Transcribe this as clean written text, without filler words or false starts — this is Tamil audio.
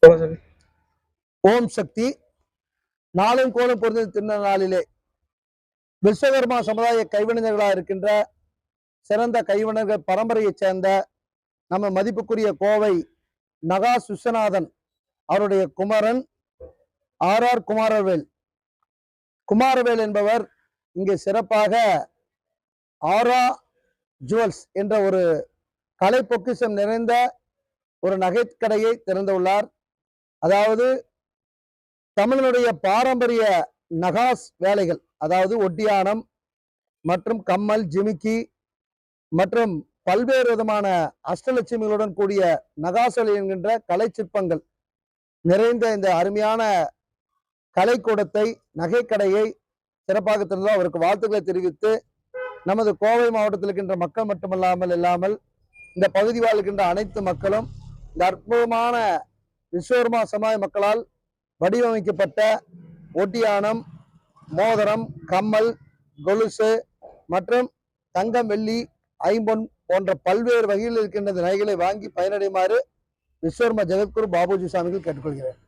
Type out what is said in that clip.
ஓம் சக்தி. நாளும் கோலம் பொருந்த திருநாளிலே நாளிலே விஸ்வகர்மா சமுதாய கைவினைஞர்களாக இருக்கின்ற சிறந்த கைவினைஞர்கள் பரம்பரையைச் சேர்ந்த நம்ம மதிப்புக்குரிய கோவை நகாஸ் விஸ்வநாதன் அவருடைய குமரன் ஆர் குமாரவேல் என்பவர் இங்கே சிறப்பாக ஆரா ஜுவல்ஸ் என்ற ஒரு கலை பொக்கிஷம் நிறைந்த ஒரு நகைக்கடையை திறந்துள்ளார். அதாவது தமிழனுடைய பாரம்பரிய நகாஸ் வேலைகள், அதாவது ஒட்டியானம் மற்றும் கம்மல், ஜிமிக்கி மற்றும் பல்வேறு விதமான அஷ்டலட்சுமிகளுடன் கூடிய நகாசொலி என்கின்ற கலை சிற்பங்கள் நிறைந்த இந்த அருமையான கலைக்கூடத்தை, நகைக்கடையை சிறப்பாக திறந்தோம். அவருக்கு வாழ்த்துக்களை தெரிவித்து நமது கோவை மாவட்டத்தில் இருக்கின்ற மக்கள் மட்டுமல்லாமல் இந்த பகுதி வாழ்கின்ற அனைத்து மக்களும் இந்த அற்புதமான விஸ்வகர்மா சமுதாய மக்களால் வடிவமைக்கப்பட்ட ஒட்டியானம், மோதிரம், கம்மல், கொலுசு மற்றும் தங்கம், வெள்ளி, ஐம்பொன் போன்ற பல்வேறு வகையில் இருக்கின்ற நகைகளை வாங்கி பயனடையுமாறு விஸ்வகர்மா ஜெகத்குரு பாபுஜி சாமிகள் கேட்டுக்கொள்கிறேன்.